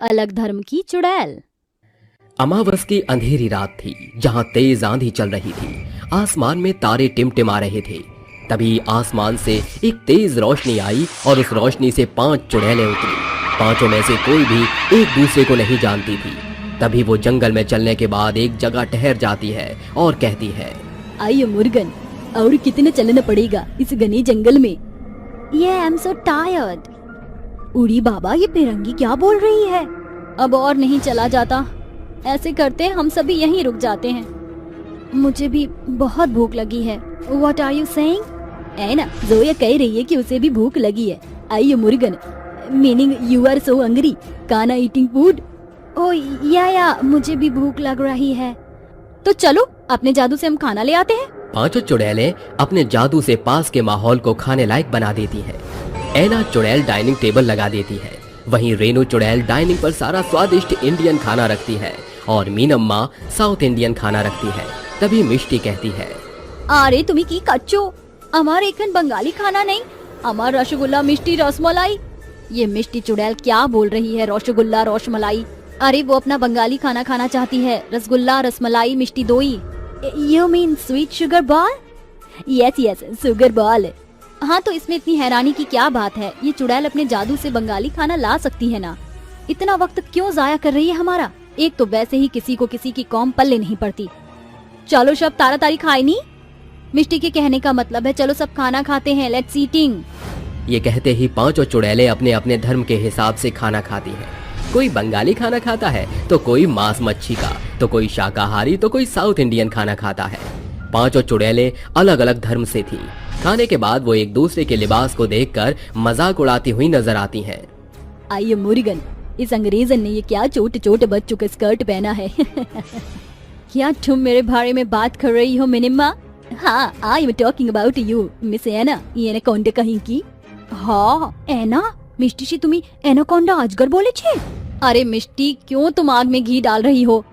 अलग धर्म की चुड़ैल। अमावस की अंधेरी रात थी, जहां तेज आंधी चल रही थी। आसमान में तारे टिमटिमा रहे थे। तभी आसमान से एक तेज रोशनी आई और उस रोशनी से 5 चुड़ैलें उतरी। पांचों में से कोई भी एक दूसरे को नहीं जानती थी। तभी वो जंगल में चलने के बाद एक जगह ठहर जाती है और कहती है, आइए मुर्गन, और कितना चलना पड़ेगा इस घने जंगल में। ये आई एम सो टायर्ड। उड़ी बाबा, ये फिरंगी क्या बोल रही है? अब और नहीं चला जाता। ऐसे करते हम सभी यहीं रुक जाते हैं। मुझे भी बहुत भूख लगी है। What are you saying? है ना, जोया कह रही है कि उसे भी भूख लगी है। आइए Murugan, meaning you are so hungry, khana eating food. Oh yeah मुझे भी भूख लग रही है। तो चलो, अपने जादू से हम खाना ले आते हैं। पांचों चुड़ैलें अपने जादू से पास के माहौल को खाने लायक बना देती है। ऐना चुड़ैल डाइनिंग टेबल लगा देती है। वहीं रेनू चुड़ैल डाइनिंग पर सारा स्वादिष्ट इंडियन खाना रखती है और मीनम्मा साउथ इंडियन खाना रखती है। तभी मिष्टी कहती है, अरे तुम्ही की कच्चो, हमारे एकन बंगाली खाना नहीं, हमार रसगुल्ला मिष्टी रसमलाई। ये मिष्टी चुड़ैल क्या बोल रही है? रसगुल्ला रसमलाई? अरे वो अपना बंगाली खाना खाना चाहती है, रसगुल्ला रसमलाई मिष्टी दोई। You mean sweet sugar ball? Yes sugar ball. हाँ, तो इसमें इतनी हैरानी की क्या बात है? ये चुड़ैल अपने जादू से बंगाली खाना ला सकती है ना। इतना वक्त क्यों जाया कर रही है हमारा? एक तो वैसे ही किसी को किसी की कौम पल्ले नहीं पड़ती। चलो सब तारा तारी खाए नहीं। मिष्टी के कहने का मतलब है चलो सब खाना खाते हैं, लेट्स ईटिंग। ये कहते ही पांचों चुड़ैलें अपने अपने धर्म के हिसाब से खाना खाती हैं। कोई बंगाली खाना खाता है, तो कोई मांस मच्छी का, तो कोई शाकाहारी, तो कोई साउथ इंडियन खाना खाता है। पांचों चुड़ैलें अलग अलग धर्म से थी। खाने के बाद वो एक दूसरे के लिबास को देखकर मजाक उड़ाती हुई नजर आती हैं। आइए मुर्गन, इस अंग्रेजन ने ये क्या छोटे छोटे बच्चों का स्कर्ट पहना है? क्या तुम मेरे बारे में बात कर रही हो मिनिम्मा? हाँ, I am talking about you miss Anna, ये एनाकोंडा कहीं की। हाँ एना, मिष्टी से तुम्ही एनाकोंडा अजगर बोले छे? अरे मिष्टी, क्यों तुम आग में घी डाल रही हो?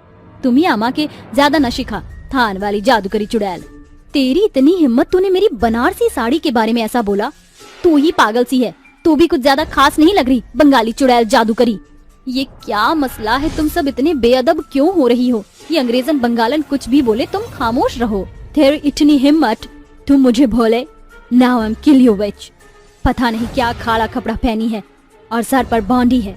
तुम्ही आमा के ज्यादा न शिखा, थान वाली जादूगरी चुड़ैल। तेरी इतनी हिम्मत, तूने मेरी बनारसी साड़ी के बारे में ऐसा बोला? तू ही पागल सी है, तू भी कुछ ज्यादा खास नहीं लग रही बंगाली चुड़ैल जादूगरी। ये क्या मसला है? तुम सब इतने बेअदब क्यों हो रही हो? ये अंग्रेजन बंगालन कुछ भी बोले, तुम खामोश रहो। तेरी इतनी हिम्मत, तुम मुझे बोले? Now I am kill you which. पता नहीं क्या खाड़ा कपड़ा पहनी है और सर पर बांधी है।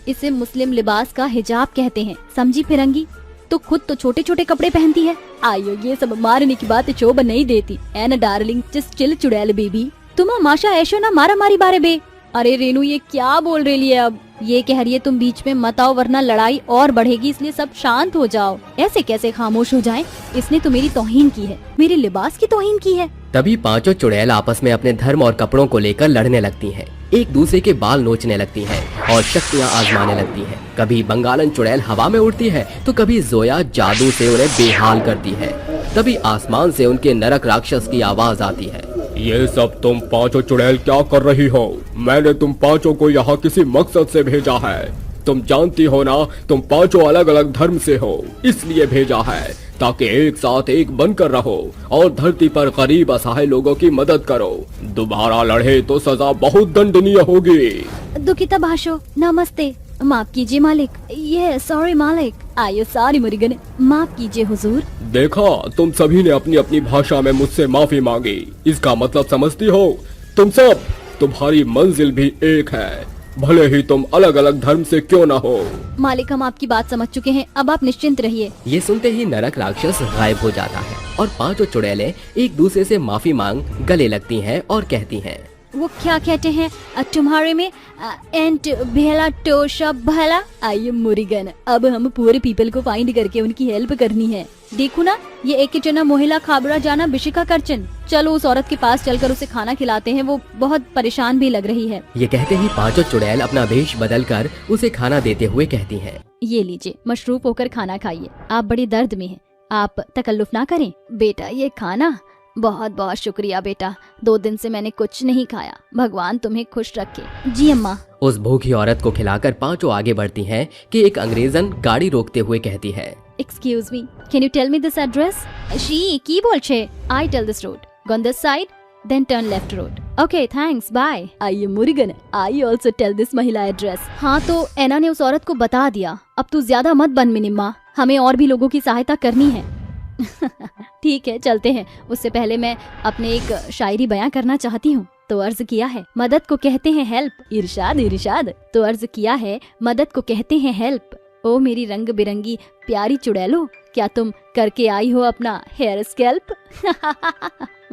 इसे मुस्लिम लिबास का हिजाब कहते हैं, समझी फिरंगी? तो खुद तो छोटे छोटे कपड़े पहनती है। आयो, ये सब मारने की बात शोभा नहीं देती। एना डार्लिंग, जस्ट चिल चुड़ैल बेबी। तुम माशा ऐशो ना मारा मारी बारे बे। अरे रेनू, ये क्या बोल रही है अब? ये कह रही है तुम बीच में मत आओ वरना लड़ाई और बढ़ेगी, इसलिए सब शांत हो जाओ। ऐसे कैसे खामोश हो जाएं? इसने तो मेरी तौहीन की है, मेरे लिबास की तौहीन की है। तभी पांचों चुड़ैल आपस में अपने धर्म और कपड़ों को लेकर लड़ने लगती हैं। एक दूसरे के बाल नोचने लगती हैं और शक्तियां आजमाने लगती हैं। कभी बंगालन चुड़ैल हवा में उड़ती है, तो कभी जोया जादू से उन्हें बेहाल करती है। तभी आसमान से उनके नरक राक्षस की आवाज आती है, ये सब तुम पांचों चुड़ैल क्या कर रही हो? मैंने तुम पांचों को यहाँ किसी मकसद से भेजा है। तुम जानती हो ना, तुम पांचों अलग अलग धर्म से हो, इसलिए भेजा है ताकि एक साथ एक बनकर रहो और धरती पर गरीब असहाय लोगों की मदद करो। दोबारा लड़े तो सजा बहुत दंडनीय होगी। दुखिता भाषो, नमस्ते। माफ कीजिए मालिक। ये सॉरी मालिक। आयो सॉरी मुर्गन, माफ कीजिए हुजूर। देखा, तुम सभी ने अपनी अपनी भाषा में मुझसे माफी मांगी। इसका मतलब समझती हो? तुम सब, तुम्हारी मंजिल भी एक है, भले ही तुम अलग अलग धर्म से क्यों ना हो। मालिक, हम आपकी बात समझ चुके हैं, अब आप निश्चिंत रहिए। ये सुनते ही नरक राक्षस गायब हो जाता है और पांचों चुड़ैलें एक दूसरे से माफी मांग गले लगती हैं और कहती हैं, वो क्या कहते हैं तुम्हारे में? एंट भेला टोशा भला। आइए मुर्गन, अब हम पूरे पीपल को फाइंड करके उनकी हेल्प करनी है। देखो ना, ये एक जना मोहिला खाबरा जाना बिशिका करचन। चलो उस औरत के पास चलकर उसे खाना खिलाते हैं, वो बहुत परेशान भी लग रही है। ये कहते ही पांचों चुड़ैल अपना वेश बदलकर उसे खाना देते हुए कहती हैं, ये लीजिए, मशरूफ होकर खाना खाइए। आप बड़ी दर्द में हैं, आप तकल्लुफ ना करें। बेटा ये खाना, बहुत बहुत शुक्रिया बेटा, 2 दिन से मैंने कुछ नहीं खाया, भगवान तुम्हें खुश रखे। जी अम्मा। उस भूखी औरत को खिलाकर पांचों आगे बढ़ती हैं कि एक अंग्रेजन गाड़ी रोकते हुए कहती है, excuse me, can you tell me this address? शी की बोल छे? I tell this road, go on this side, then turn left road. Okay, thanks, bye. आइए Murugan, I also tell this महिला एड्रेस. हाँ तो एना ने उस औरत को बता दिया. अब तू ज्यादा मत बन मिनिम्मा, हमें और भी लोगों की सहायता करनी है. ठीक है, चलते हैं. उससे पहले मैं अपने एक शायरी बयां करना चाहती हूँ. तो अर्ज किया है मदद को कहते हैं हेल्प. इरशाद इरशाद. तो अर्ज किया है मदद को कहते हैं हेल्प. ओ मेरी रंग बिरंगी प्यारी चुड़ैलो, क्या तुम करके आई हो अपना हेयर स्कैल्प?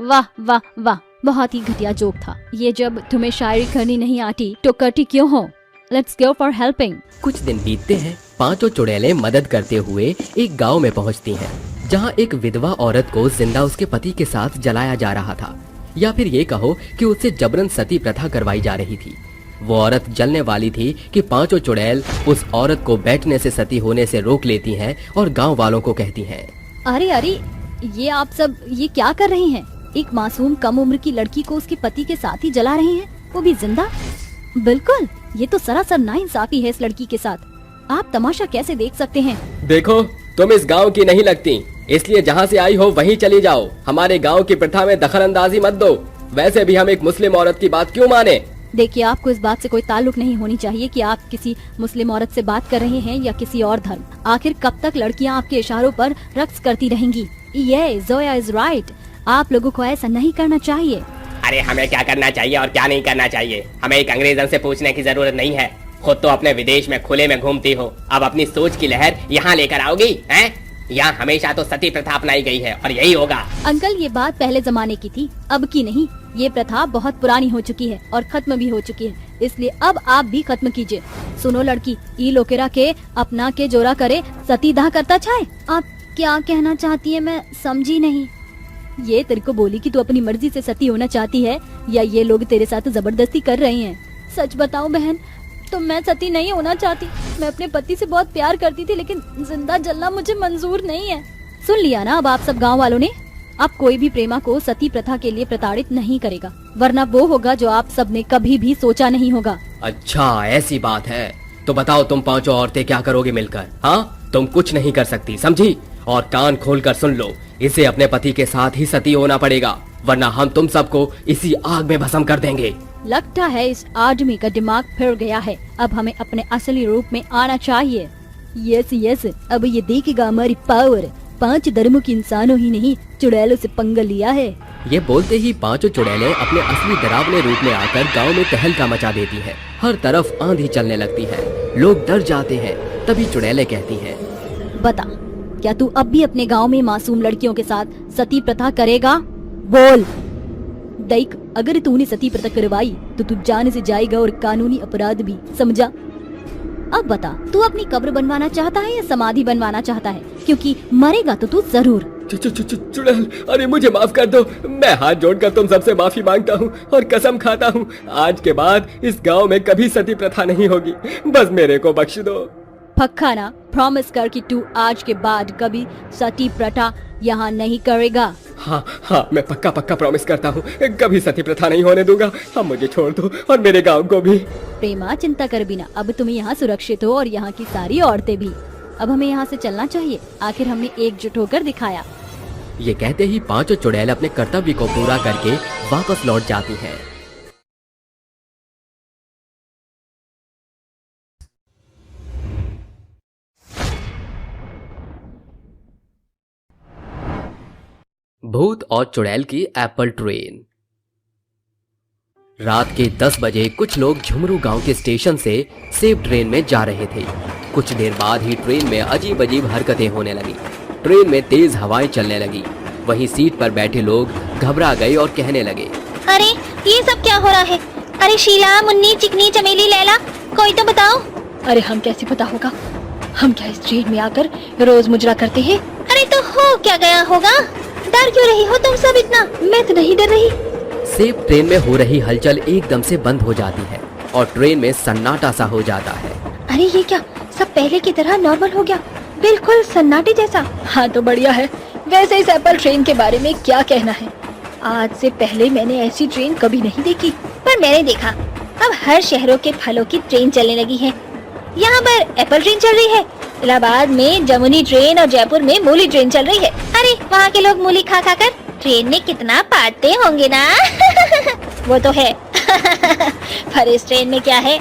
वाह वाह वाह, बहुत ही घटिया जोक था ये. जब तुम्हें शायरी करनी नहीं आती तो करती क्यों हो? Let's go for helping. कुछ दिन बीतते हैं. पांचों चुड़ैलें मदद करते हुए एक गांव में पहुंचती हैं, जहां एक विधवा औरत को जिंदा उसके पति के साथ जलाया जा रहा था, या फिर ये कहो कि उससे जबरन सती प्रथा करवाई जा रही थी. वो औरत जलने वाली थी कि पांचों चुड़ैल उस औरत को बैठने से सती होने से रोक लेती हैं और गांव वालों को कहती हैं, अरे अरे, ये आप सब ये क्या कर रही हैं? एक मासूम कम उम्र की लड़की को उसके पति के साथ ही जला रही हैं, वो भी जिंदा. बिल्कुल, ये तो सरासर नाइंसाफी है इस लड़की के साथ. आप तमाशा कैसे देख सकते हैं? देखो, तुम इस गांव की नहीं लगती, इसलिए जहां से आई हो वहीं चली जाओ. हमारे गांव की प्रथा में दखल अंदाजी मत दो. वैसे भी हम एक मुस्लिम औरत की बात क्यों माने? देखिए, आपको इस बात से कोई ताल्लुक नहीं होनी चाहिए कि आप किसी मुस्लिम औरत से बात कर रहे हैं या किसी और धर्म. आखिर कब तक लड़कियां आपके इशारों पर रक्स करती रहेंगी? ये जोया इज राइट. आप लोगों को ऐसा नहीं करना चाहिए. अरे हमें क्या करना चाहिए और क्या नहीं करना चाहिए, हमें एक अंग्रेजन से पूछने की जरूरत नहीं है. खुद तो अपने विदेश में खुले में घूमती हो, अब अपनी सोच की लहर यहाँ लेकर आओगी हैं? यहाँ हमेशा तो सती प्रथा अपनाई गई है और यही होगा. अंकल, ये बात पहले जमाने की थी, अब की नहीं. ये प्रथा बहुत पुरानी हो चुकी है और खत्म भी हो चुकी है, इसलिए अब आप भी खत्म कीजिए. सुनो लड़की, ई लोकेरा के अपना के जोरा करे सती दाह करता छाए. आप क्या कहना चाहती है, मैं समझी नहीं. ये तेरे को बोली कि तू अपनी मर्जी से सती होना चाहती है या ये लोग तेरे साथ जबरदस्ती कर रहे हैं? सच बताओ बहन, तो मैं सती नहीं होना चाहती. मैं अपने पति से बहुत प्यार करती थी, लेकिन जिंदा जलना मुझे मंजूर नहीं है. सुन लिया ना अब आप सब गांव वालों ने. अब कोई भी प्रेमा को सती प्रथा के लिए प्रताड़ित नहीं करेगा, वरना वो होगा जो आप सब ने कभी भी सोचा नहीं होगा. अच्छा ऐसी बात है, तो बताओ तुम पांचों औरतें क्या करोगे मिलकर? हाँ, तुम कुछ नहीं कर सकती, समझी? और कान खोल कर सुन लो, इसे अपने पति के साथ ही सती होना पड़ेगा, वरना हम तुम सबको इसी आग में भस्म कर देंगे. लगता है इस आदमी का दिमाग फिर गया है. अब हमें अपने असली रूप में आना चाहिए. यस यस, अब ये देखेगा हमारी पावर. 5 धर्मों के इंसानों ही नहीं, चुड़ैलों से पंगा लिया है. ये बोलते ही पांचों चुड़ैलें अपने असली डरावने रूप में आकर गांव में तहलका मचा देती हैं. हर तरफ आंधी चलने लगती है, लोग डर जाते हैं. तभी चुड़ैलें कहती हैं, बता, क्या तू अब भी अपने गांव में मासूम लड़कियों के साथ सती प्रथा करेगा? बोल. देख, अगर तूने सती प्रथा करवाई तो तू जान से जाएगा और कानूनी अपराध भी, समझा? अब बता, तू अपनी कब्र बनवाना चाहता है या समाधि बनवाना चाहता है? क्योंकि मरेगा तो तू जरूर. चुड़ैल, अरे मुझे माफ कर दो. मैं हाथ जोड़कर तुम सबसे माफी मांगता हूँ और कसम खाता हूँ, आज के बाद इस गांव में कभी सती प्रथा नहीं होगी. बस मेरे को बख्श दो. पक्का ना? प्रॉमिस कर कि तू आज के बाद कभी सती प्रथा यहाँ नहीं करेगा. हाँ हाँ, मैं पक्का पक्का प्रॉमिस करता हूँ, कभी सती प्रथा नहीं होने दूंगा. अब मुझे छोड़ दो और मेरे गांव को भी. प्रेमा, चिंता कर बिना, अब तुम यहाँ सुरक्षित हो और यहाँ की सारी औरतें भी. अब हमें यहाँ से चलना चाहिए, आखिर हमने एकजुट होकर दिखाया. ये कहते ही पांचों चुड़ैल अपने कर्तव्य को पूरा करके वापस लौट जाती हैं. भूत और चुड़ैल की एप्पल ट्रेन. रात के 10 बजे कुछ लोग झुमरू गांव के स्टेशन से सेब ट्रेन में जा रहे थे. कुछ देर बाद ही ट्रेन में अजीब अजीब हरकतें होने लगी. ट्रेन में तेज हवाएं चलने लगी. वहीं सीट पर बैठे लोग घबरा गए और कहने लगे, अरे ये सब क्या हो रहा है? अरे शीला, मुन्नी, चिकनी, चमेली, लैला, कोई तो बताओ. अरे हम कैसे पता होगा? हम क्या इस ट्रेन में आकर रोज मुजरा करते हैं? अरे तो हो क्या गया होगा? डर क्यों रही हो तुम सब इतना? मैं तो नहीं डर रही. सेब ट्रेन में हो रही हलचल एकदम से बंद हो जाती है और ट्रेन में सन्नाटा सा हो जाता है. अरे ये क्या, सब पहले की तरह नॉर्मल हो गया, बिल्कुल सन्नाटे जैसा. हाँ तो बढ़िया है. वैसे इस एप्पल ट्रेन के बारे में क्या कहना है? आज से पहले मैंने ऐसी ट्रेन कभी नहीं देखी. पर मैंने देखा, अब हर शहरों के फलों की ट्रेन चलने लगी है. यहाँ पर एप्पल ट्रेन चल रही है, इलाहाबाद में जमुनी ट्रेन और जयपुर में मूली ट्रेन चल रही है. अरे वहाँ के लोग मूली खा खा कर ट्रेन में कितना पाते होंगे ना। वो तो है। पर इस ट्रेन में क्या है,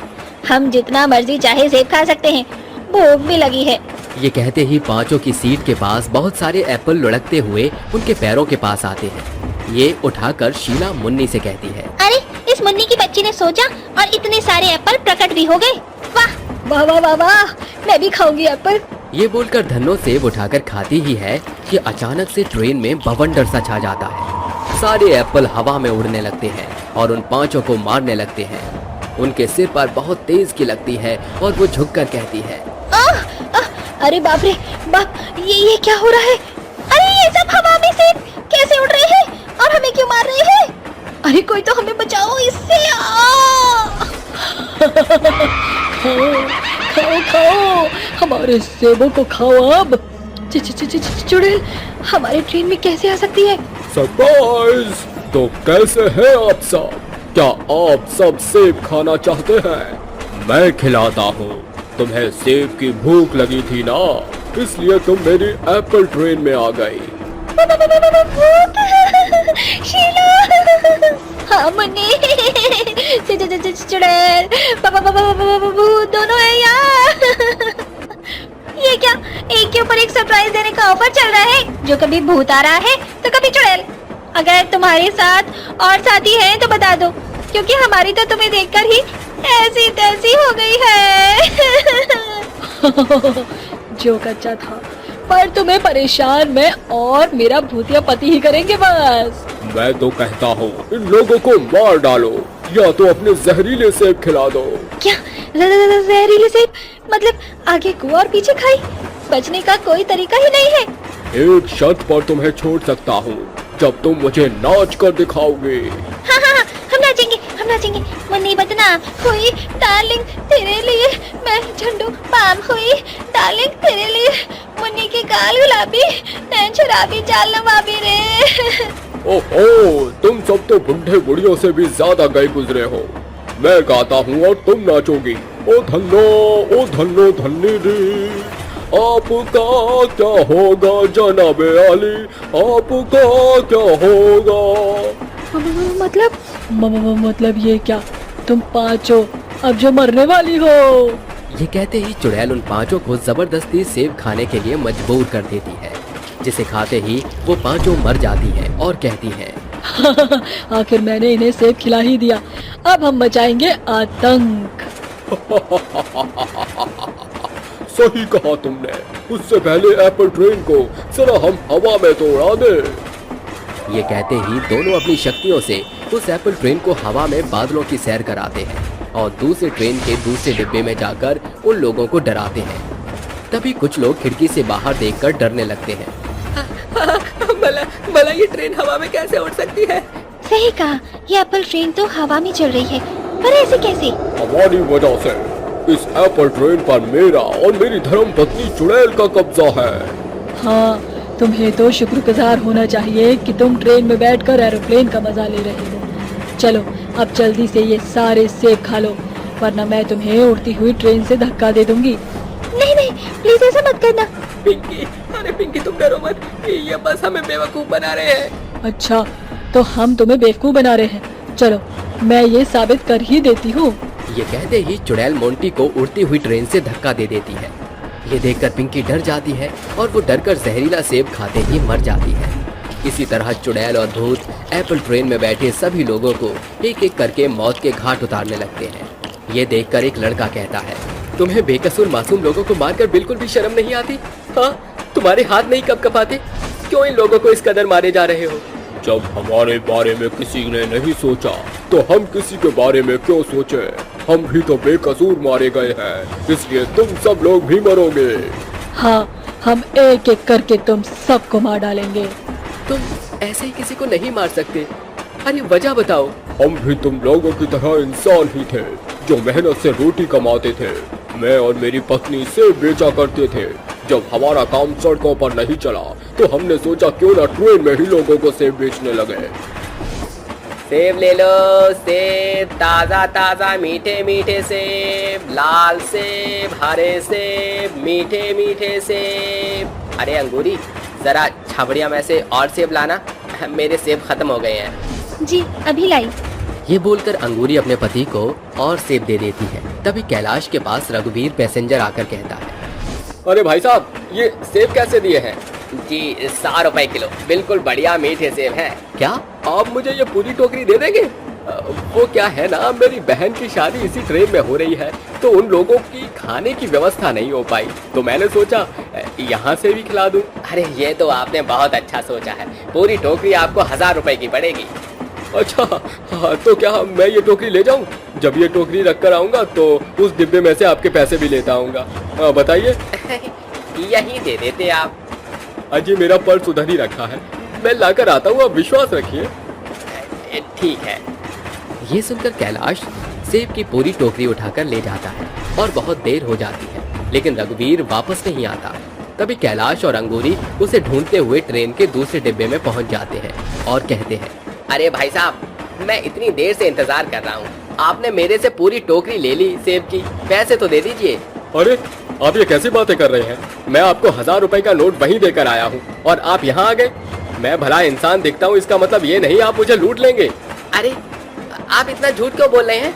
हम जितना मर्जी चाहे सेब खा सकते हैं। भूख भी लगी है। ये कहते ही पांचों की सीट के पास बहुत सारे एप्पल लुढ़कते हुए उनके पैरों के पास आते हैं। ये उठाकर शीला मुन्नी से कहती है, अरे इस मुन्नी की बच्ची ने सोचा और इतने सारे एप्पल प्रकट भी हो गए। वाह वाह वाह वाह वाह, मैं भी खाऊंगी एप्पल। ये बोलकर धन्नो सेब उठाकर खाती ही है कि अचानक से ट्रेन में बवंडर सा छा जाता है। सारे एप्पल हवा में उड़ने लगते हैं और उन पांचों को मारने लगते हैं। उनके सिर पर बहुत तेज की लगती है और वो झुककर कहती है, अरे बाप रे बाप, ये क्या हो रहा है? अरे ये सब हवा में से कैसे उड़ रहे हैं और हमें क्यों मार रहे हैं? अरे कोई तो हमें बचाओ इससे। खाओ खाओ खाओ, हमारे सेबों को खाओ अब। चुड़ैल हमारे ट्रेन में कैसे आ सकती है? सरप्राइज! तो कैसे हैं आप सब? क्या आप सब सेब खाना चाहते हैं? मैं खिलाता हूँ। तुम्हें सेब की भूख लगी थी ना, इसलिए तुम मेरी एप्पल ट्रेन में आ गई। शीला, हाँ मुन्नी, चुड़ैल, भूत दोनों है यहाँ। ये क्या, एक के ऊपर एक सरप्राइज देने का ऑफर चल रहा है? जो कभी भूत आ रहा है तो कभी चुड़ैल। अगर तुम्हारे साथ और साथी हैं तो बता दो, क्योंकि हमारी तो तुम्हें देखकर ही ऐसी तैसी हो गई है। जो कच्चा था, पर तुम्हें परेशान मैं और मेरा भूतिया पति ही करेंगे बस। मैं तो कहता हूँ इन लोगों को मार डालो या तो अपने जहरीले सेब खिला दो। क्या जहरीले सेब? मतलब आगे कुआ और पीछे खाई? बचने का कोई तरीका ही नहीं है। एक शर्त पर तुम्हें छोड़ सकता हूँ, जब तुम मुझे नाच कर दिखाओगे। हाँ हाँ हाँ, हम नाचेंगे, हम नाचेंगे। मुन्नी बदना हुई डार्लिंग तेरे लिए, मैं झंडू पाम हुई डार्लिंग तेरे लिए। मुन्नी के गाल गुलाबी, नैन शराबी, चाल नवाबी रे। ओहो, तुम सब तो बुढ़े बुढ़ियों से भी ज्यादा गए गुजरे हो। मैं गाता हूँ और तुम नाचोगी। ओ धन्नो धन्नी दी, आपका क्या होगा जनाबे आली, आपका क्या होगा? मतलब ये क्या, तुम पांचों अब जो मरने वाली हो? ये कहते ही चुड़ैल उन पांचों को जबरदस्ती सेब खाने के लिए मजबूर कर देती है, जिसे खाते ही वो पांचों मर जाती है और कहती है, आखिर मैंने इन्हें सेब खिला ही दिया, अब हम मचाएंगे आतंक। सही कहा तुमने। उससे पहले एप्पल ट्रेन को जरा हम हवा में तो उड़ा दे। ये कहते ही दोनों अपनी शक्तियों से उस एप्पल ट्रेन को हवा में बादलों की सैर कराते हैं और दूसरे ट्रेन के दूसरे डिब्बे में जाकर उन लोगों को डराते हैं। तभी कुछ लोग खिड़की से बाहर देखकर डरने लगते हैं। भला ये ट्रेन हवा में कैसे उड़ सकती है? सही कहा, ये एप्पल ट्रेन तो हवा में चल रही है, पर ऐसे कैसे? हमारी वजह से इस एप्पल ट्रेन पर मेरा और मेरी धर्म पत्नी चुड़ैल का कब्जा है। हाँ, तुम्हें तो शुक्रगुजार होना चाहिए कि तुम ट्रेन में बैठकर एरोप्लेन का मजा ले रहे हो। चलो अब जल्दी से ये सारे सेब खा लो, वरना मैं तुम्हें उड़ती हुई ट्रेन से धक्का दे दूंगी। नहीं नहीं, प्लीज ऐसा मत करना। पिंकी, अरे पिंकी तुम डरो मत, ये बस हमें बेवकूफ बना रहे हैं। अच्छा, तो हम तुम्हें बेवकूफ बना रहे हैं? चलो मैं ये साबित कर ही देती हूँ। ये कहते ही चुड़ैल मोंटी को उड़ती हुई ट्रेन से धक्का दे देती है। ये देखकर पिंकी डर जाती है और वो डरकर जहरीला सेब खाते ही मर जाती है। इसी तरह चुड़ैल और भूत एप्पल ट्रेन में बैठे सभी लोगों को एक एक करके मौत के घाट उतारने लगते हैं। ये देखकर एक लड़का कहता है, तुम्हें बेकसूर मासूम लोगों को मारकर बिल्कुल भी शर्म नहीं आती? हाँ, तुम्हारे हाथ नहीं कपकपाते? क्यों इन लोगों को इस कदर मारे जा रहे हो? जब हमारे बारे में किसी ने नहीं सोचा तो हम किसी के बारे में क्यों सोचे? हम भी तो बेकसूर मारे गए हैं, इसलिए तुम सब लोग भी मरोगे। हाँ, हम एक एक करके तुम सबको मार डालेंगे। तुम ऐसे ही किसी को नहीं मार सकते। अरे वजह बताओ। हम भी तुम लोगों की तरह इंसान ही थे, जो मेहनत से रोटी कमाते थे। मैं और मेरी पत्नी सेब बेचा करते थे। जब हमारा काम सड़कों पर नहीं चला तो हमने सोचा क्यों ना ट्रेन में ही लोगों को सेब बेचने लगे। सेब ले लो, सेब ताजा ताजा मीठे मीठे सेब, लाल सेब, हरे सेब, मीठे मीठे सेब। अरे अंगूरी, जरा छाबड़िया में से और सेब लाना। मेरे सेब खत्म हो गए हैं। जी अभी लाई। ये बोलकर अंगूरी अपने पति को और सेब दे देती है। तभी कैलाश के पास रघुवीर पैसेंजर आकर कहता है, अरे भाई साहब, ये सेब कैसे दिए हैं? जी 100 रुपए किलो, बिल्कुल बढ़िया मीठे सेब हैं। क्या आप मुझे ये पूरी टोकरी दे देंगे? वो क्या है ना, मेरी बहन की शादी इसी ट्रेन में हो रही है, तो उन लोगों की खाने की व्यवस्था नहीं हो पाई, तो मैंने सोचा यहाँ से भी खिला दूं। अरे ये तो आपने बहुत अच्छा सोचा है। पूरी टोकरी आपको 1000 रुपए की पड़ेगी। अच्छा हाँ, तो क्या मैं ये टोकरी ले जाऊं? जब ये टोकरी रख कर आऊंगा तो उस डिब्बे में से आपके पैसे भी लेता आऊंगा। बताइए। यही दे देते आप। अजी मेरा पर्स उधर ही रखा है, मैं लाकर आता हूँ, आप विश्वास रखिए। ठीक है। ये सुनकर कैलाश सेब की पूरी टोकरी उठाकर ले जाता है और बहुत देर हो जाती है, लेकिन रघुवीर वापस नहीं आता। तभी कैलाश और अंगूरी उसे ढूंढते हुए ट्रेन के दूसरे डिब्बे में पहुंच जाते हैं और कहते हैं, अरे भाई साहब, मैं इतनी देर से इंतजार कर रहा हूँ, आपने मेरे से पूरी टोकरी ले ली सेब की, पैसे तो दे दीजिए। अरे आप ये कैसी बातें कर रहे हैं? मैं आपको 1000 रुपए का नोट वहीं देकर आया हूँ और आप यहाँ आ गए। मैं भला इंसान दिखता हूँ, इसका मतलब ये नहीं आप मुझे लूट लेंगे। अरे आप इतना झूठ क्यों बोल रहे हैं?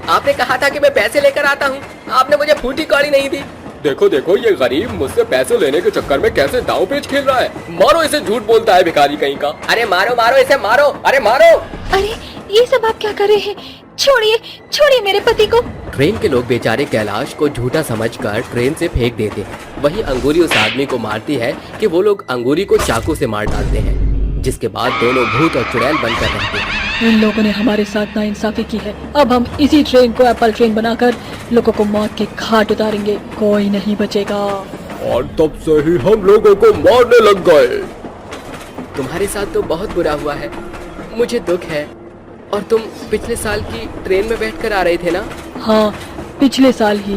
आपने कहा था कि मैं पैसे लेकर आता हूँ, आपने मुझे फूटी कौड़ी नहीं दी। देखो देखो, ये गरीब मुझसे पैसे लेने के चक्कर में कैसे दांव पेच खेल रहा है। मारो इसे, झूठ बोलता है भिखारी कहीं का। अरे मारो मारो इसे, मारो, अरे मारो। अरे ये सब आप क्या कर रहे हैं? छोड़िए छोड़िए मेरे पति को। ट्रेन के लोग बेचारे कैलाश को झूठा समझकर ट्रेन से फेंक देते हैं। वहीं अंगूरी उस आदमी को मारती है कि वो लोग अंगूरी को चाकू से मार डालते हैं, जिसके बाद दोनों भूत और चुड़ैल बनकर रहते हैं। इन लोगों ने हमारे साथ नाइंसाफी की है। अब हम इसी ट्रेन को एप्पल ट्रेन बनाकर लोगों को मौत के घाट उतारेंगे, कोई नहीं बचेगा। और तब से ही हम लोगों को मारने लग गए। तुम्हारे साथ तो बहुत बुरा हुआ है, मुझे दुख है। और तुम पिछले साल की ट्रेन में बैठकर आ रहे थे ना? हाँ, पिछले साल ही।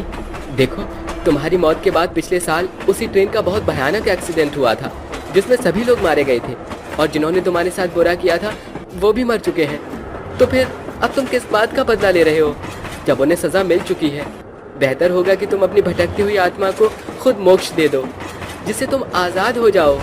देखो, तुम्हारी मौत के बाद पिछले साल उसी ट्रेन का बहुत भयानक एक्सीडेंट हुआ था, जिसमें सभी लोग मारे गए थे, और जिन्होंने तुम्हारे साथ बुरा किया था वो भी मर चुके हैं। तो फिर अब तुम किस बात का बदला ले रहे हो, जब उन्हें सजा मिल चुकी है? बेहतर होगा कि तुम अपनी भटकती हुई आत्मा को खुद मोक्ष दे दो, जिससे तुम आजाद हो जाओ।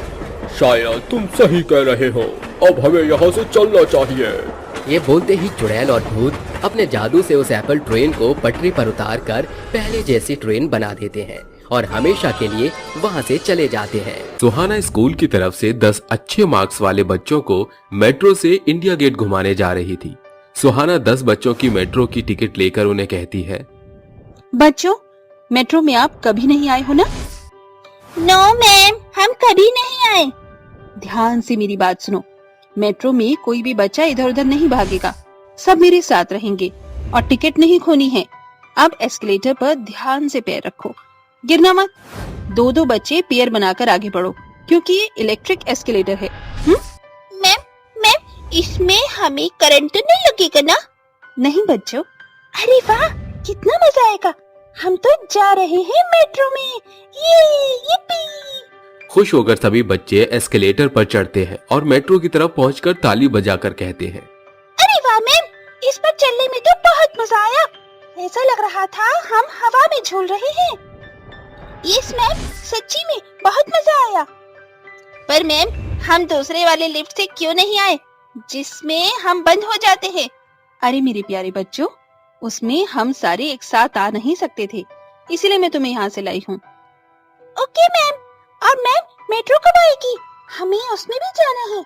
शायद तुम सही कह रहे हो, अब हमें यहाँ से चलना चाहिए। ये बोलते ही चुड़ैल और भूत अपने जादू से उस एप्पल ट्रेन को पटरी पर उतार कर पहले जैसी ट्रेन बना देते हैं और हमेशा के लिए वहाँ से चले जाते हैं। सुहाना स्कूल की तरफ से 10 अच्छे मार्क्स वाले बच्चों को मेट्रो से इंडिया गेट घुमाने जा रही थी। सुहाना 10 बच्चों की मेट्रो की टिकट लेकर उन्हें कहती है, बच्चों, मेट्रो में आप कभी नहीं आए हो ना? नो मैम, हम कभी नहीं आए। ध्यान से मेरी बात सुनो, मेट्रो में कोई भी बच्चा इधर उधर नहीं भागेगा, सब मेरे साथ रहेंगे और टिकट नहीं खोनी है। अब एस्केलेटर पर ध्यान से पैर रखो, गिरना मत। 2-2 बच्चे पेयर बनाकर आगे बढ़ो, क्योंकि ये इलेक्ट्रिक एस्केलेटर है। मैम, इसमें हमें करंट नहीं लगेगा ना? नहीं बच्चों। अरे वाह, कितना मजा आएगा, हम तो जा रहे हैं मेट्रो में। ये खुश होकर सभी बच्चे एस्केलेटर पर चढ़ते हैं और मेट्रो की तरफ पहुंचकर ताली बजाकर कहते हैं, अरे वाह मैम, इस पर चलने में तो बहुत मजा आया। ऐसा लग रहा था हम हवा में झूल रहे हैं। यस मैम, सच्ची में बहुत मजा आया। पर मैम, हम दूसरे वाले लिफ्ट से क्यों नहीं आए, जिसमें हम बंद हो जाते हैं? अरे मेरे प्यारे बच्चों, उसमें हम सारे एक साथ आ नहीं सकते थे, इसीलिए मैं तुम्हें यहाँ से लाई हूँ। Okay ma'am. और मैम, मेट्रो कब आएगी? हमें उसमें भी जाना है।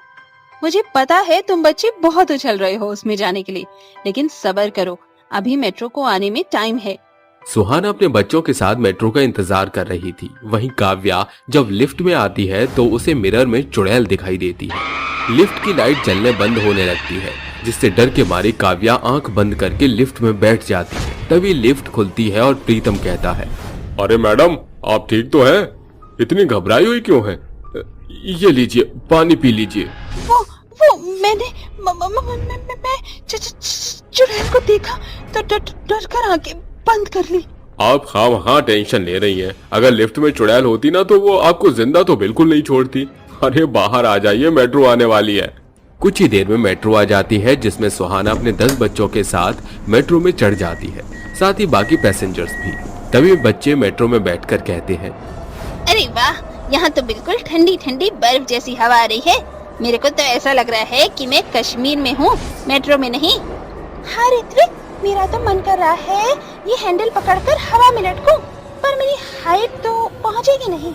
मुझे पता है तुम बच्चे बहुत उछल रहे हो उसमें जाने के लिए, लेकिन सब्र करो, अभी मेट्रो को आने में टाइम है। सुहाना अपने बच्चों के साथ मेट्रो का इंतजार कर रही थी। वहीं काव्या जब लिफ्ट में आती है तो उसे मिरर में चुड़ैल दिखाई देती है। लिफ्ट की लाइट जलने बंद होने लगती है, जिससे डर के मारे काव्या आंख बंद करके लिफ्ट में बैठ जाती है। तभी लिफ्ट खुलती है और प्रीतम कहता है, अरे मैडम, आप ठीक तो हैं? इतनी घबराई हुई क्यों हैं? ये लीजिए, पानी पी लीजिए। वो मैंने मैं चुड़ैल को देखा तो डर कर आंखें बंद कर ली। आप खामखा टेंशन ले रही हैं। अगर लिफ्ट में चुड़ैल होती ना तो वो आपको जिंदा तो बिल्कुल नहीं छोड़ती। अरे बाहर आ जाइए, मेट्रो आने वाली है। कुछ ही देर में मेट्रो आ जाती है, जिसमें सुहाना अपने 10 बच्चों के साथ मेट्रो में चढ़ जाती है, साथ ही बाकी पैसेंजर्स भी। तभी बच्चे मेट्रो में बैठकर कहते हैं, अरे वाह, यहाँ तो बिल्कुल ठंडी ठंडी बर्फ जैसी हवा आ रही है। मेरे को तो ऐसा लग रहा है कि मैं कश्मीर में हूँ, मेट्रो में नहीं। हाँ ऋत्विक, मेरा तो मन कर रहा है ये हैंडल पकड़कर हवा में लटकूं, पर मेरी हाइट तो पहुँचेगी नहीं।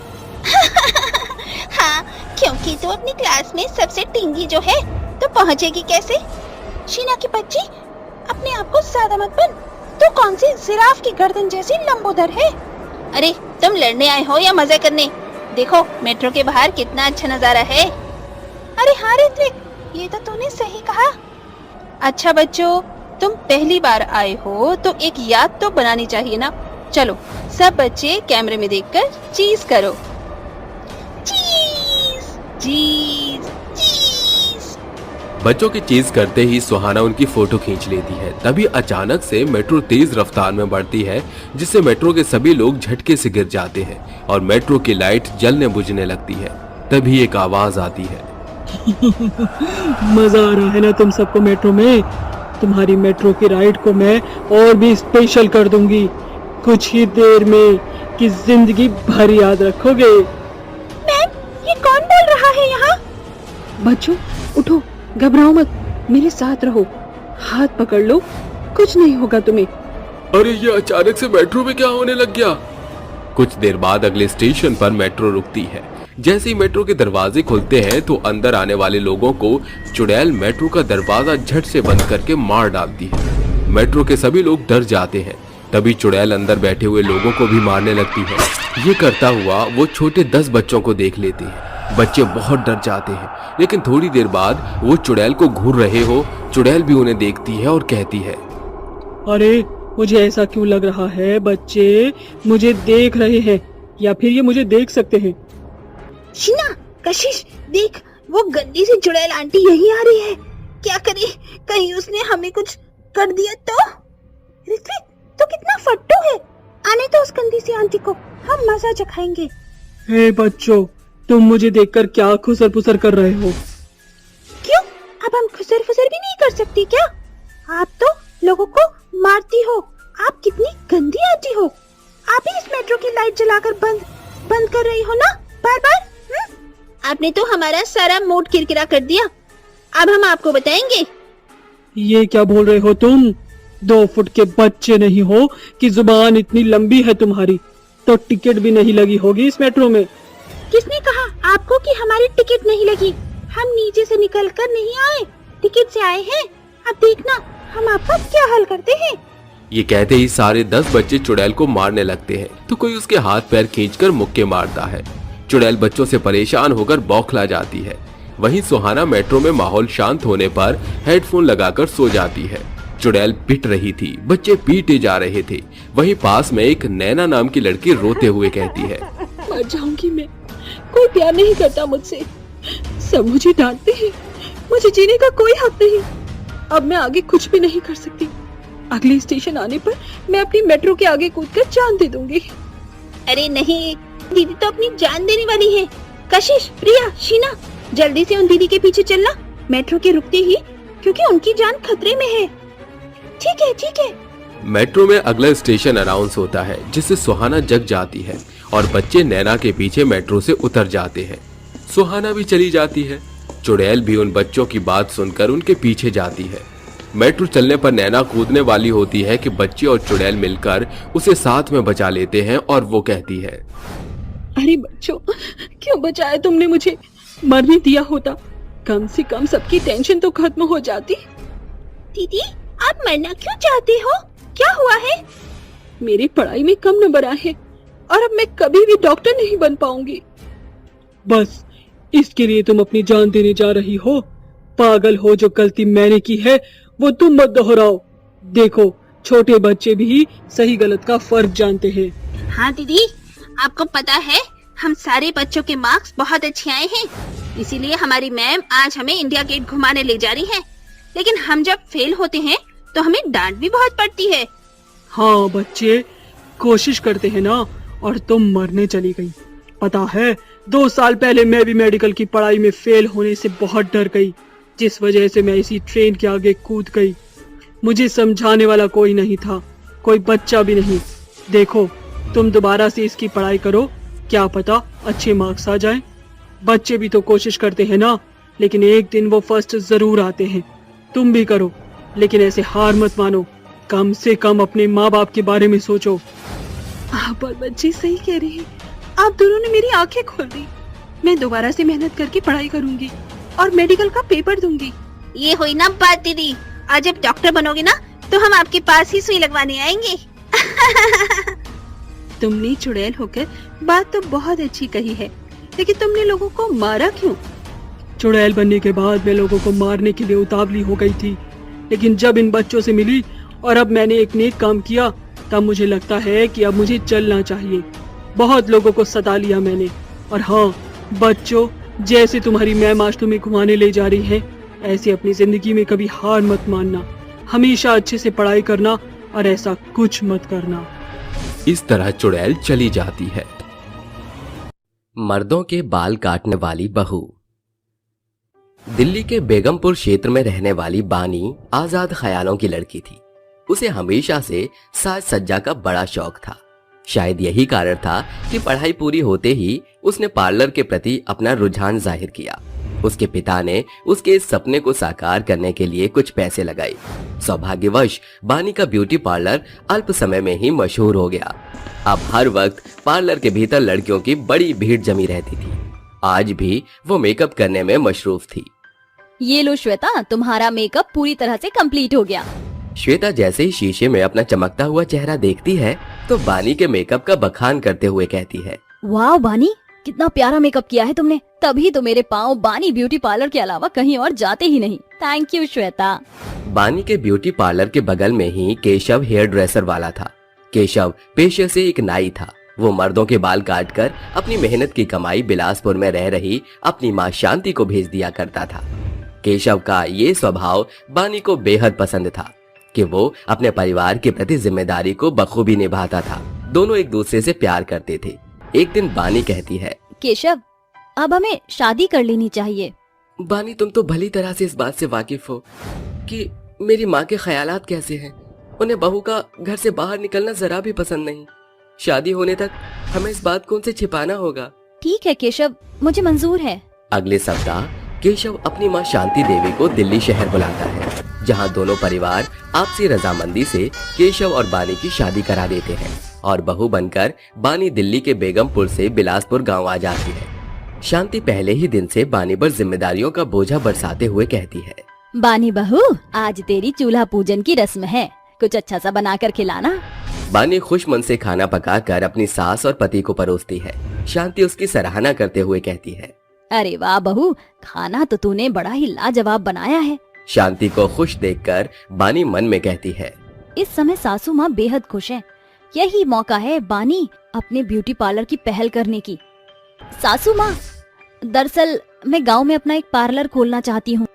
हाँ, क्योंकि तू अपनी क्लास में सबसे टिंगी जो है, तो पहुँचेगी कैसे? शीना की बच्ची, अपने आप को ज्यादा मत बन। तो कौन सी जिराफ की गर्दन जैसी लंबोदर है? अरे तुम लड़ने आए हो या मजे करने? देखो मेट्रो के बाहर कितना अच्छा नजारा है। अरे हाँ ऋत्विक, ये तो तूने सही कहा। अच्छा बच्चों, तुम पहली बार आए हो तो एक याद तो बनानी चाहिए ना। चलो सब बच्चे कैमरे में देखकर चीज करो। चीज चीज चीज। बच्चों की चीज करते ही सुहाना उनकी फोटो खींच लेती है। तभी अचानक से मेट्रो तेज रफ्तार में बढ़ती है, जिससे मेट्रो के सभी लोग झटके से गिर जाते हैं और मेट्रो की लाइट जलने बुझने लगती है। तभी एक आवाज आती है। मजा आ रहा है ना तुम सबको मेट्रो में? तुम्हारी मेट्रो की राइड को मैं और भी स्पेशल कर दूंगी कुछ ही देर में, कि जिंदगी भर याद रखोगे। मैम, ये कौन बोल रहा है यहाँ? बच्चों उठो, घबराओ मत, मेरे साथ रहो, हाथ पकड़ लो, कुछ नहीं होगा तुम्हें। अरे ये अचानक से मेट्रो में क्या होने लग गया? कुछ देर बाद अगले स्टेशन पर मेट्रो रुकती है। जैसे ही मेट्रो के दरवाजे खुलते हैं तो अंदर आने वाले लोगों को चुड़ैल मेट्रो का दरवाजा झट से बंद करके मार डालती है। मेट्रो के सभी लोग डर जाते हैं। तभी चुड़ैल अंदर बैठे हुए लोगों को भी मारने लगती है। ये करता हुआ वो छोटे 10 बच्चों को देख लेती है। बच्चे बहुत डर जाते हैं, लेकिन थोड़ी देर बाद वो चुड़ैल को घूर रहे हो। चुड़ैल भी उन्हें देखती है और कहती है, अरे मुझे ऐसा क्यों लग रहा है बच्चे मुझे देख रहे हैं, या फिर ये मुझे देख सकते हैं? शीना, कशिश, देख वो गंदी सी चुड़ैल आंटी यही आ रही है। क्या करे, कहीं उसने हमें कुछ कर दिया तो? ऋत्विक, तो कितना फट्टू है। आने तो उस गंदी सी आंटी को, हम मजा चखाएंगे। हे बच्चों, तुम मुझे देखकर क्या खुसर पुसर कर रहे हो? क्यों, अब हम खुसर फुसर भी नहीं कर सकती क्या? आप तो लोगों को मारती हो। आप कितनी गंदी आंटी हो। आप ही इस मेट्रो की लाइट जलाकर बंद कर रही हो ना बार बार। आपने तो हमारा सारा मूड किरकिरा कर दिया। अब हम आपको बताएंगे। ये क्या बोल रहे हो तुम? 2 फुट के बच्चे नहीं हो कि जुबान इतनी लंबी है तुम्हारी? तो टिकट भी नहीं लगी होगी इस मेट्रो में। किसने कहा आपको कि हमारी टिकट नहीं लगी? हम नीचे से निकलकर नहीं आए, टिकट से आए हैं। अब देखना हम आपका क्या हल करते हैं। ये कहते ही सारे 10 बच्चे चुड़ैल को मारने लगते हैं, तो कोई उसके हाथ पैर खींचकर मुक्के मारता है। चुड़ैल बच्चों से परेशान होकर बौखला जाती है। वहीं सुहाना मेट्रो में माहौल शांत होने पर हेडफोन लगाकर सो जाती है। चुड़ैल पिट रही थी, बच्चे पीटे जा रहे थे। वहीं पास में एक नैना नाम की लड़की रोते हुए कहती है, मर जाऊंगी मैं, कोई प्यार नहीं करता मुझसे, सब मुझे डांटते हैं, मुझे जीने का कोई हक नहीं। अब मैं आगे कुछ भी नहीं कर सकती। अगले स्टेशन आने पर मैं अपनी मेट्रो के आगे कूदकर जान दे दूंगी। अरे नहीं, दीदी तो अपनी जान देने वाली है। कशिश, प्रिया, शीना, जल्दी से उन दीदी के पीछे चलना, मेट्रो के रुकते ही, क्योंकि उनकी जान खतरे में है। ठीक है, ठीक है। मेट्रो में अगला स्टेशन अनाउंस होता है, जिससे सुहाना जग जाती है और बच्चे नैना के पीछे मेट्रो से उतर जाते हैं। सुहाना भी चली जाती है। चुड़ैल भी उन बच्चों की बात सुनकर उनके पीछे जाती है। मेट्रो चलने पर नैना कूदने वाली होती है कि बच्चे और चुड़ैल मिलकर उसे साथ में बचा लेते हैं और वो कहती है, अरे बच्चों, क्यों बचाया तुमने मुझे? मरने दिया होता, कम से कम सबकी टेंशन तो खत्म हो जाती। दीदी, आप मरना क्यों चाहते हो? क्या हुआ है? मेरी पढ़ाई में कम नंबर आए हैं और अब मैं कभी भी डॉक्टर नहीं बन पाऊंगी। बस इसके लिए तुम अपनी जान देने जा रही हो? पागल हो, जो गलती मैंने की है वो तुम मत दोहराओ। देखो, छोटे बच्चे भी सही गलत का फर्क जानते हैं। हाँ दीदी, आपको पता है हम सारे बच्चों के मार्क्स बहुत अच्छे आए हैं, इसीलिए हमारी मैम आज हमें इंडिया गेट घुमाने ले जा रही है। लेकिन हम जब फेल होते हैं तो हमें डांट भी बहुत पड़ती है। हाँ बच्चे, कोशिश करते हैं ना, और तुम मरने चली गई। पता है, 2 साल पहले मैं भी मेडिकल की पढ़ाई में फेल होने से बहुत डर गई, जिस वजह से मैं इसी ट्रेन के आगे कूद गई। मुझे समझाने वाला कोई नहीं था, कोई बच्चा भी नहीं। देखो, तुम दोबारा से इसकी पढ़ाई करो, क्या पता अच्छे मार्क्स आ जाएं। बच्चे भी तो कोशिश करते हैं ना, लेकिन एक दिन वो फर्स्ट जरूर आते हैं। तुम भी करो, लेकिन ऐसे हार मत मानो। कम से कम अपने माँ बाप के बारे में सोचो। पर बच्ची सही कह रही है, आप दोनों ने मेरी आंखें खोल दी। मैं दोबारा से मेहनत करके पढ़ाई करूंगी और मेडिकल का पेपर दूंगी। ये हुई ना बात दीदी, आज जब डॉक्टर बनोगे ना तो हम आपके पास ही सुई लगवाने आएंगे। तुमने चुड़ैल होकर बात तो बहुत अच्छी कही है, लेकिन तुमने लोगों को मारा क्यों? चुड़ैल बनने के बाद मैं लोगों को मारने के लिए उतावली हो गई थी, लेकिन जब इन बच्चों से मिली और अब मैंने एक नेक काम किया, तब मुझे लगता है कि अब मुझे चलना चाहिए। बहुत लोगों को सता लिया मैंने। और हाँ बच्चों, जैसे तुम्हारी मैम आज तुम्हें घुमाने ले जा रही है, ऐसे अपनी जिंदगी में कभी हार मत मानना। हमेशा अच्छे से पढ़ाई करना और ऐसा कुछ मत करना। इस तरह चुड़ैल चली जाती है। मर्दों के बाल काटने वाली बहू। दिल्ली के बेगमपुर क्षेत्र में रहने वाली बानी आजाद ख्यालों की लड़की थी। उसे हमेशा से साज सज्जा का बड़ा शौक था। शायद यही कारण था कि पढ़ाई पूरी होते ही उसने पार्लर के प्रति अपना रुझान जाहिर किया। उसके पिता ने उसके इस सपने को साकार करने के लिए कुछ पैसे लगाए। सौभाग्यवश बानी का ब्यूटी पार्लर अल्प समय में ही मशहूर हो गया। अब हर वक्त पार्लर के भीतर लड़कियों की बड़ी भीड़ जमी रहती थी। आज भी वो मेकअप करने में मशरूफ थी। ये लो श्वेता, तुम्हारा मेकअप पूरी तरह से कंप्लीट हो गया। श्वेता जैसे ही शीशे में अपना चमकता हुआ चेहरा देखती है तो बानी के मेकअप का बखान करते हुए कहती है, वाह बानी, कितना प्यारा मेकअप किया है तुमने। तभी तो मेरे पाँव बानी ब्यूटी पार्लर के अलावा कहीं और जाते ही नहीं। Thank you Shweta. बानी के ब्यूटी पार्लर के बगल में ही केशव हेयर ड्रेसर वाला था। केशव पेशे से एक नाई था। वो मर्दों के बाल काटकर अपनी मेहनत की कमाई बिलासपुर में रह रही अपनी माँ शांति को भेज दिया करता था। केशव का ये स्वभाव बानी को बेहद पसंद था कि वो अपने परिवार के प्रति जिम्मेदारी को बखूबी निभाता था। दोनों एक दूसरे से प्यार करते थे। एक दिन बानी कहती है, केशव, अब हमें शादी कर लेनी चाहिए। बानी, तुम तो भली तरह से इस बात से वाकिफ हो कि मेरी माँ के ख्यालात कैसे हैं। उन्हें बहू का घर से बाहर निकलना जरा भी पसंद नहीं। शादी होने तक हमें इस बात को उनसे छिपाना होगा। ठीक है केशव, मुझे मंजूर है। अगले सप्ताह केशव अपनी माँ शांति देवी को दिल्ली शहर बुलाता है, जहाँ दोनों परिवार आपसी रजामंदी से केशव और बानी की शादी करा देते हैं और बहू बनकर बानी दिल्ली के बेगमपुर से बिलासपुर गांव आ जाती है। शांति पहले ही दिन से बानी पर जिम्मेदारियों का बोझा बरसाते हुए कहती है, बानी बहू, आज तेरी चूल्हा पूजन की रस्म है, कुछ अच्छा सा बनाकर खिलाना। बानी खुश मन से खाना पकाकर अपनी सास और पति को परोसती है। शांति उसकी सराहना करते हुए कहती है, अरे वाह बहू, खाना तो तूने बड़ा ही लाजवाब बनाया है। शांति को खुश देखकर बानी मन में कहती है, इस समय सासू माँ बेहद खुश है। यही मौका है बानी अपने ब्यूटी पार्लर की पहल करने की। सासू माँ, दरअसल मैं गांव में अपना एक पार्लर खोलना चाहती हूँ।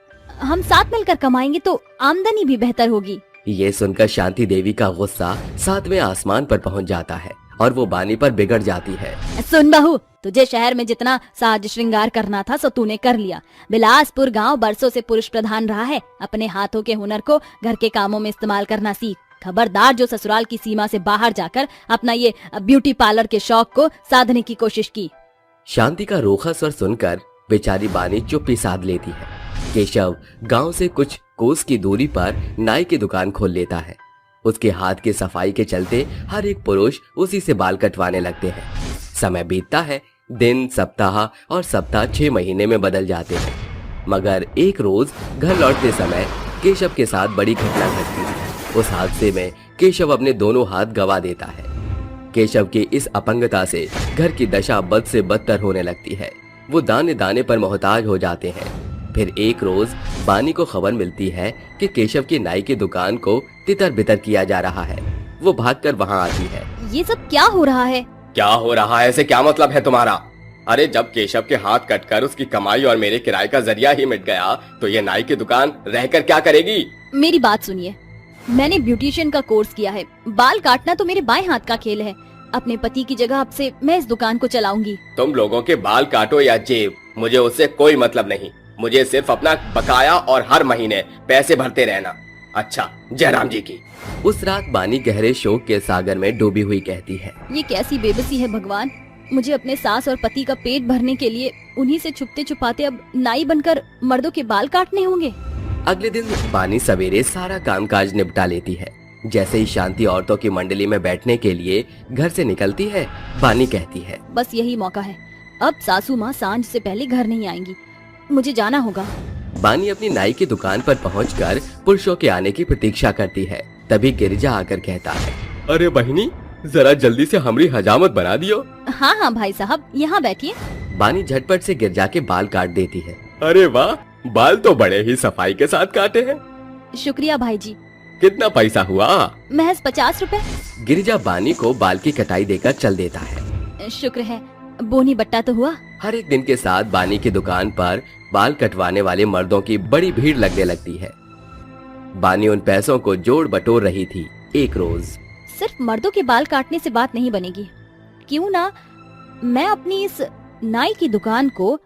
हम साथ मिलकर कमाएंगे तो आमदनी भी बेहतर होगी। ये सुनकर शांति देवी का गुस्सा सातवें आसमान पर पहुंच जाता है और वो बानी पर बिगड़ जाती है। सुन बहू, तुझे शहर में जितना साज श्रृंगार करना था सो तूने कर लिया। बिलासपुर गांव बरसों से पुरुष प्रधान रहा है। अपने हाथों के हुनर को घर के कामों में इस्तेमाल करना सीख। खबरदार जो ससुराल की सीमा से बाहर जाकर अपना ये ब्यूटी पार्लर के शौक को साधने की कोशिश की। शांति का रूखा स्वर सुनकर बेचारी बानी चुप्पी साध लेती है। केशव गांव से कुछ कोस की दूरी पर नाई की दुकान खोल लेता है। उसके हाथ की सफाई के चलते हर एक पुरुष उसी से बाल कटवाने लगते हैं। समय बीतता है। दिन, सप्ताह और सप्ताह 6 महीने में बदल जाते हैं। मगर एक रोज घर लौटते समय केशव के साथ बड़ी घटना घटती है। उस हादसे में केशव अपने दोनों हाथ गंवा देता है। केशव की इस अपंगता से घर की दशा बद से बदतर होने लगती है। वो दाने दाने पर मोहताज हो जाते हैं। फिर एक रोज बानी को खबर मिलती है कि केशव की नाई की दुकान को तितर बितर किया जा रहा है। वो भागकर वहाँ आती है। ये सब क्या हो रहा है? क्या हो रहा है, ऐसे क्या मतलब है तुम्हारा? अरे जब केशव के हाथ कटकर उसकी कमाई और मेरे किराए का जरिया ही मिट गया तो ये नाई की दुकान रहकर क्या करेगी? मेरी बात सुनिए, मैंने ब्यूटिशियन का कोर्स किया है। बाल काटना तो मेरे बाएं हाथ का खेल है। अपने पति की जगह अब से मैं इस दुकान को चलाऊंगी। तुम लोगों के बाल काटो या जेब, मुझे उससे कोई मतलब नहीं। मुझे सिर्फ अपना बकाया और हर महीने पैसे भरते रहना। अच्छा, जयराम जी की। उस रात बानी गहरे शोक के सागर में डूबी हुई कहती है, ये कैसी बेबसी है भगवान। मुझे अपने सास और पति का पेट भरने के लिए उन्हीं से छुपते छुपाते अब नाई बनकर मर्दों के बाल काटने होंगे। अगले दिन बानी सवेरे सारा कामकाज निपटा लेती है। जैसे ही शांति औरतों की मंडली में बैठने के लिए घर से निकलती है, बानी कहती है, बस यही मौका है, अब सासू माँ सांझ से पहले घर नहीं आएंगी, मुझे जाना होगा। बानी अपनी नाई की दुकान पर पहुंचकर पुरुषों के आने की प्रतीक्षा करती है। तभी गिरिजा आकर कहता है, अरे बहिनी, जरा जल्दी से हमारी हजामत बना दियो। हाँ हाँ भाई साहब, यहाँ बैठिए। बानी झटपट से गिरिजा के बाल काट देती है। अरे वाह, बाल तो बड़े ही सफाई के साथ काटे हैं। शुक्रिया भाई जी। कितना पैसा हुआ? महज 50 रुपए। गिरिजा बानी को बाल की कटाई देकर चल देता है। शुक्र है, बोनी बट्टा तो हुआ। हर एक दिन के साथ बानी की दुकान पर बाल कटवाने वाले मर्दों की बड़ी भीड़ लगने लगती है। बानी उन पैसों को जोड़ बटोर रही थी। एक रोज, सिर्फ मर्दों के बाल काटने से बात नहीं बनेगी, क्यों ना मैं अपनी इस नाई की दुकान को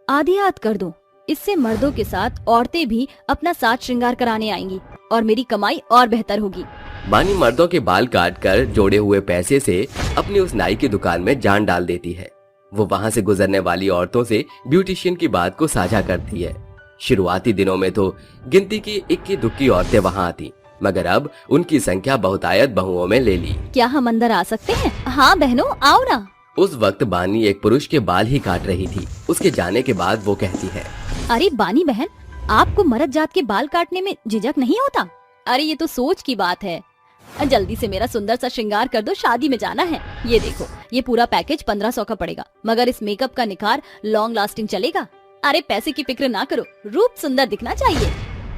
आधियात कर दूं। इससे मर्दों के साथ औरतें भी अपना साज श्रृंगार कराने आएंगी और मेरी कमाई और बेहतर होगी। बानी मर्दों के बाल काटकर जोड़े हुए पैसे से अपनी उस नाई की दुकान में जान डाल देती है। वो वहाँ से गुजरने वाली औरतों से ब्यूटिशियन की बात को साझा करती है। शुरुआती दिनों में तो गिनती की इक्की दुक्की औरतें वहाँ आती, मगर अब उनकी संख्या बहुतायत बहुओं में ले ली। क्या हम अंदर आ सकते हैं? हाँ बहनों, आओ ना। उस वक्त बानी एक पुरुष के बाल ही काट रही थी। उसके जाने के बाद वो कहती है, अरे बानी बहन, आपको मर्द जात के बाल काटने में झिझक नहीं होता? अरे ये तो सोच की बात है। जल्दी से मेरा सुंदर सा श्रृंगार कर दो, शादी में जाना है। ये देखो, ये पूरा पैकेज 1500 का पड़ेगा, मगर इस मेकअप का निखार लॉन्ग लास्टिंग चलेगा। अरे पैसे की फिक्र ना करो, रूप सुंदर दिखना चाहिए।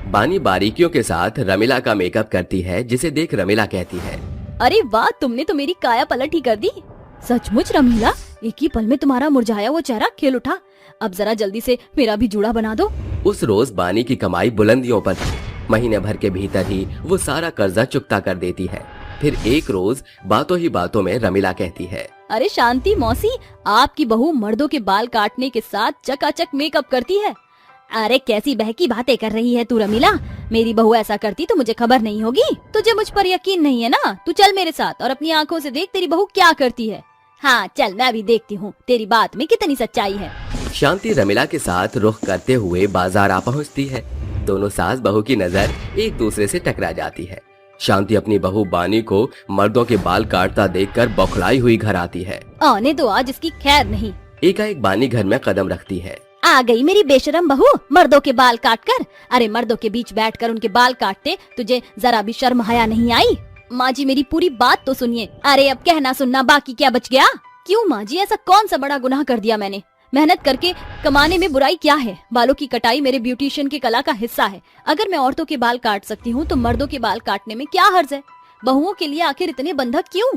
बानी बारीकियों के साथ रमीला का मेकअप करती है, जिसे देख रमीला कहती है, अरे वाह, तुमने तो मेरी काया पलट ही कर दी। सचमुच रमीला, एक ही पल में तुम्हारा मुरझाया वो चेहरा खिल उठा। अब जरा जल्दी से मेरा भी जूड़ा बना दो। उस रोज बानी की कमाई बुलंदियों पर थी। महीने भर के भीतर ही वो सारा कर्जा चुकता कर देती है। फिर एक रोज बातों ही बातों में रमीला कहती है, अरे शांति मौसी, आपकी बहू मर्दों के बाल काटने के साथ चकाचक मेकअप करती है। अरे कैसी बहकी बातें कर रही है तू रमीला, मेरी बहू ऐसा करती तो मुझे खबर नहीं होगी। तुझे मुझ पर यकीन नहीं है ना? तू चल मेरे साथ और अपनी आंखों से देख तेरी बहू क्या करती है। हाँ चल, मैं भी देखती हूँ तेरी बात में कितनी सच्चाई है। शांति रमीला के साथ रुख करते हुए बाजार आ पहुँचती है। दोनों सास बहू की नजर एक दूसरे से टकरा जाती है। शांति अपनी बहू बानी को मर्दों के बाल काटता देखकर बौखलाई हुई घर आती है। आने दो, आज इसकी खैर नहीं। एकाएक बानी घर में कदम रखती है। आ गई मेरी बेशरम बहू, मर्दों के बाल काट कर। अरे मर्दों के बीच बैठकर उनके बाल काटते तुझे जरा भी शर्म हया नहीं आई? माँ जी मेरी पूरी बात तो सुनिए। अरे अब कहना सुनना बाकी क्या बच गया? क्यों माँ जी, ऐसा कौन सा बड़ा गुनाह कर दिया मैंने? मेहनत करके कमाने में बुराई क्या है? बालों की कटाई मेरे ब्यूटिशियन की कला का हिस्सा है। अगर मैं औरतों के बाल काट सकती हूँ तो मर्दों के बाल काटने में क्या हर्ज है? बहुओं के लिए आखिर इतने बंधक क्यों?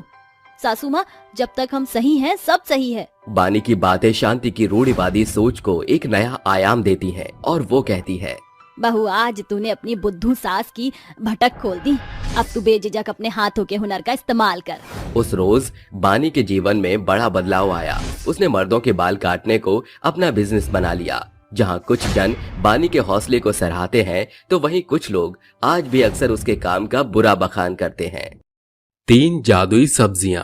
सासू माँ, जब तक हम सही हैं सब सही है। बानी की बातें शांति की रूढ़िवादी सोच को एक नया आयाम देती हैं और वो कहती है, बहू आज तूने अपनी बुद्धू सास की भटक खोल दी। अब तू बेझिझक अपने हाथों के हुनर का इस्तेमाल कर। उस रोज बानी के जीवन में बड़ा बदलाव आया। उसने मर्दों के बाल काटने को अपना बिजनेस बना लिया। जहां कुछ जन बानी के हौसले को सराहते हैं तो वहीं कुछ लोग आज भी अक्सर उसके काम का बुरा बखान करते हैं। 3 जादुई सब्जियां।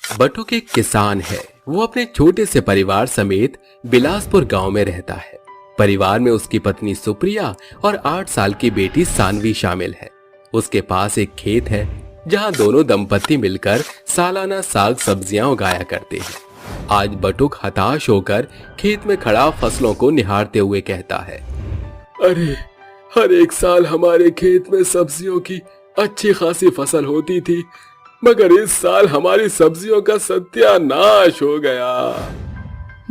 बटू के किसान है। वो अपने छोटे से परिवार समेत बिलासपुर गांव में रहता है। परिवार में उसकी पत्नी सुप्रिया और 8 साल की बेटी सानवी शामिल है। उसके पास एक खेत है जहां दोनों दंपत्ति मिलकर सालाना साग सब्जियां उगाया करते हैं। आज बटुक हताश होकर खेत में खड़ा फसलों को निहारते हुए कहता है, अरे हर एक साल हमारे खेत में सब्जियों की अच्छी खासी फसल होती थी, मगर इस साल हमारी सब्जियों का सत्यानाश हो गया।